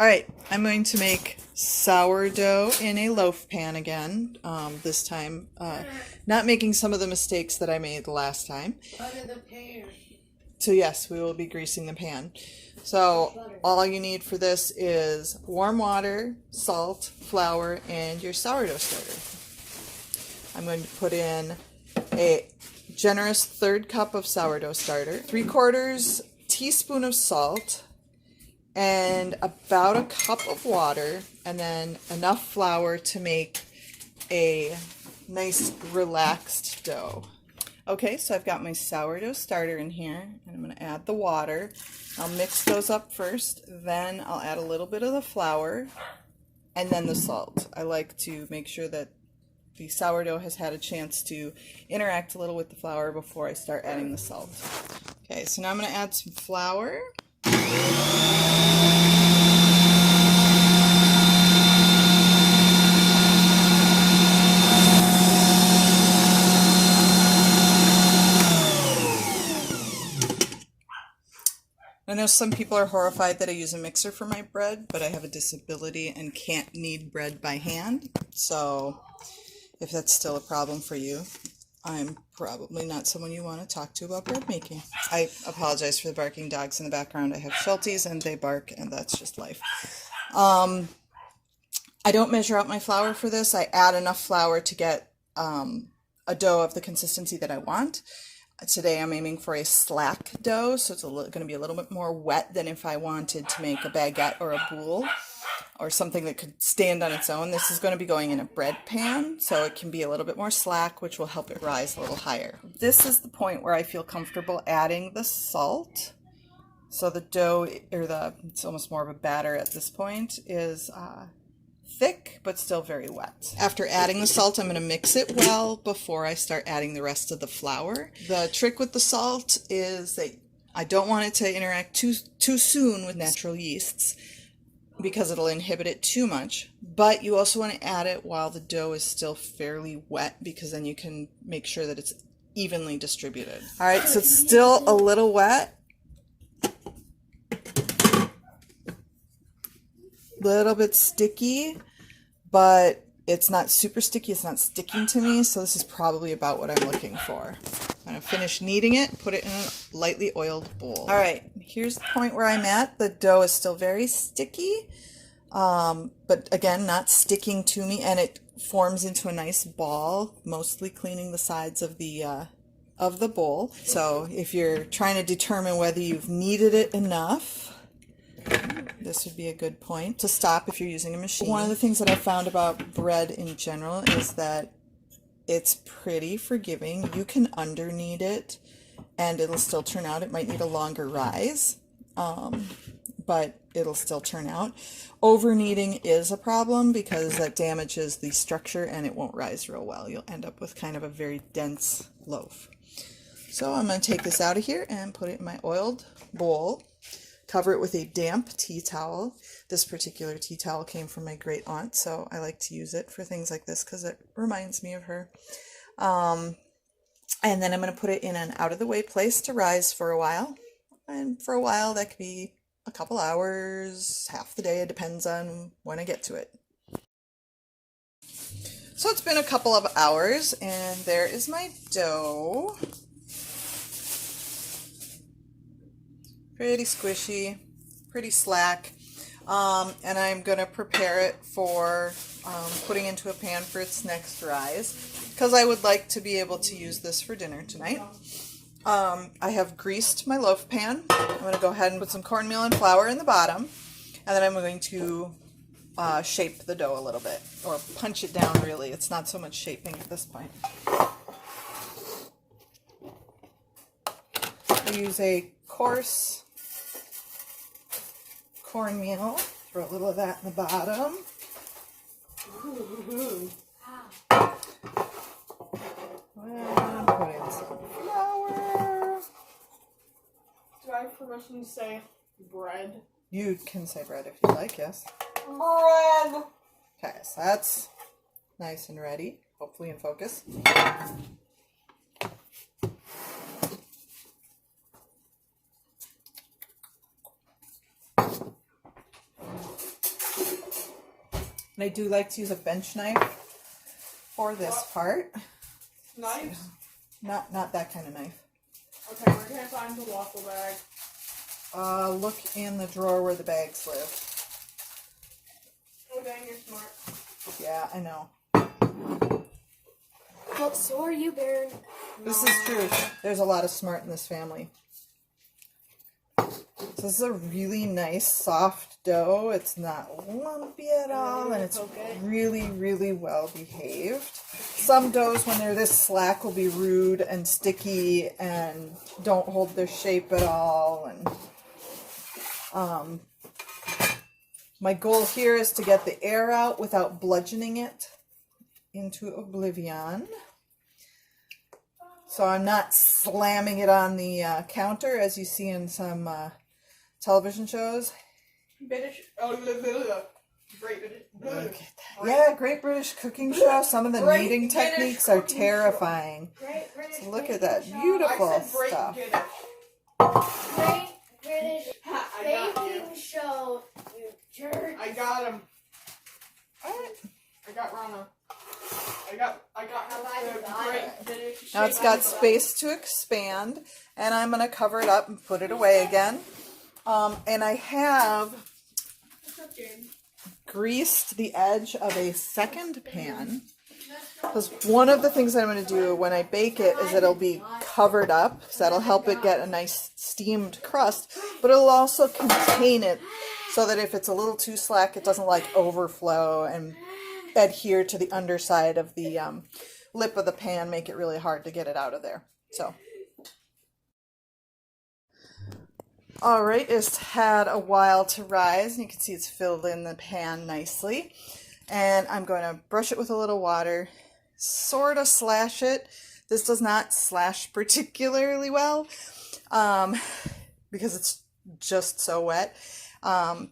All right, I'm going to make sourdough in a loaf pan again. This time, not making some of the mistakes that I made last time. Butter the pan. So yes, we will be greasing the pan. So all you need for this is warm water, salt, flour, and your sourdough starter. I'm going to put in a generous 1/3 cup of sourdough starter, 3/4 teaspoon of salt, and about a cup of water, and then enough flour to make a nice relaxed dough. Okay, so I've got my sourdough starter in here, and I'm going to add the water. I'll mix those up first, then I'll add a little bit of the flour, and then the salt. I like to make sure that the sourdough has had a chance to interact a little with the flour before I start adding the salt. Okay, so now I'm going to add some flour. I know some people are horrified that I use a mixer for my bread, but I have a disability and can't knead bread by hand. So if that's still a problem for you, I'm probably not someone you want to talk to about bread making. I apologize for the barking dogs in the background. I have Shelties and they bark, and that's just life. I don't measure out my flour for this. I add enough flour to get a dough of the consistency that I want. Today I'm aiming for a slack dough, so it's going to be a little bit more wet than if I wanted to make a baguette or a boule or something that could stand on its own. This is going to be going in a bread pan, so it can be a little bit more slack, which will help it rise a little higher. This is the point where I feel comfortable adding the salt. So the dough, or it's almost more of a batter at this point, is thick but still very wet. After adding the salt, I'm going to mix it well before I start adding the rest of the flour. The trick with the salt is that I don't want it to interact too soon with natural yeasts because it'll inhibit it too much, but you also want to add it while the dough is still fairly wet, because then you can make sure that it's evenly distributed. All right, so it's still a little wet. Little bit sticky, but it's not super sticky. It's not sticking to me, so this is probably about what I'm looking for. I'm going to finish kneading it, put it in a lightly oiled bowl. All right, here's the point where I'm at. The dough is still very sticky, but again, not sticking to me, and it forms into a nice ball, mostly cleaning the sides of the bowl. So if you're trying to determine whether you've kneaded it enough, this would be a good point to stop if you're using a machine. One of the things that I found about bread in general is that it's pretty forgiving. You can under knead it and it'll still turn out. It might need a longer rise, but it'll still turn out. Over kneading is a problem because that damages the structure and it won't rise real well. You'll end up with kind of a very dense loaf. So I'm going to take this out of here and put it in my oiled bowl. Cover it with a damp tea towel. This particular tea towel came from my great aunt, so I like to use it for things like this because it reminds me of her. And then I'm going to put it in an out-of-the-way place to rise for a while. And for a while, that could be a couple hours, half the day. It depends on when I get to it. So it's been a couple of hours, and there is my dough. Pretty squishy, pretty slack, and I'm going to prepare it for putting into a pan for its next rise, because I would like to be able to use this for dinner tonight. I have greased my loaf pan. I'm going to go ahead and put some cornmeal and flour in the bottom, and then I'm going to shape the dough a little bit, or punch it down really. It's not so much shaping at this point. I use a coarse cornmeal, throw a little of that in the bottom. And put in some flour. Do I have permission to say bread? You can say bread if you like, yes. Bread! Okay, so that's nice and ready, hopefully in focus. I do like to use a bench knife for this part. Knives? So, not that kind of knife. Okay, where can I find the waffle bag? Look in the drawer where the bags live. Oh dang, you're smart. Yeah, I know. Well, so are you, Baron. This is true. There's a lot of smart in this family. So this is a really nice soft dough. It's not lumpy at all, and it's really, really well behaved. Some doughs, when they're this slack, will be rude and sticky and don't hold their shape at all. And my goal here is to get the air out without bludgeoning it into oblivion. So I'm not slamming it on the counter as you see in some television shows. British. Great British. Look at that. Yeah, Great British Cooking Show. Some of the kneading techniques are terrifying. So look at that beautiful stuff. Great British Baking Show, you jerk. I got him. I got Rana. I got the Great British. Now it's got space to expand, and I'm going to cover it up and put it away again. And I have greased the edge of a second pan, because one of the things I'm going to do when I bake it is it'll be covered up, because that'll help it get a nice steamed crust, but it'll also contain it so that if it's a little too slack, it doesn't like overflow and adhere to the underside of the lip of the pan, make it really hard to get it out of there. So all right, it's had a while to rise, and you can see it's filled in the pan nicely. And I'm going to brush it with a little water, sort of slash it. This does not slash particularly well because it's just so wet. But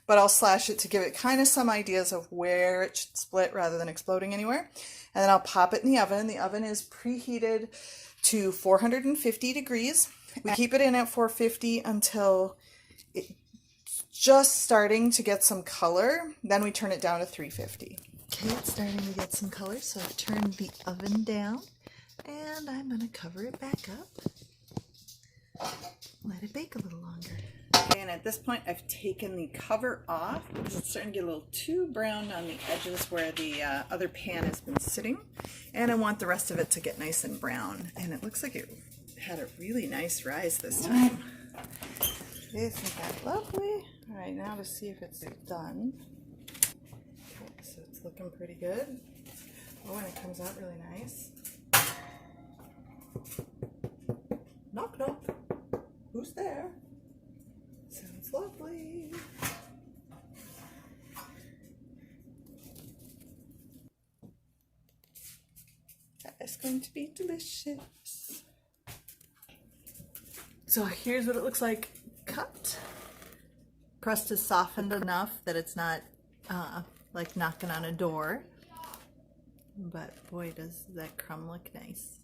I'll slash it to give it kind of some ideas of where it should split rather than exploding anywhere. And then I'll pop it in the oven. The oven is preheated to 450 degrees. We keep it in at 450 until it's just starting to get some color. Then we turn it down to 350. Okay, it's starting to get some color, so I've turned the oven down. And I'm going to cover it back up. Let it bake a little longer. Okay, and at this point I've taken the cover off because it's starting to get a little too brown on the edges where the other pan has been sitting. And I want the rest of it to get nice and brown. And it looks like it had a really nice rise this time. Isn't that lovely? All right, now to see if it's done. Okay, so it's looking pretty good. Oh, and it comes out really nice. Knock, knock. Who's there? Sounds lovely. That is going to be delicious. So here's what it looks like cut. Crust is softened enough that it's not like knocking on a door. But boy, does that crumb look nice.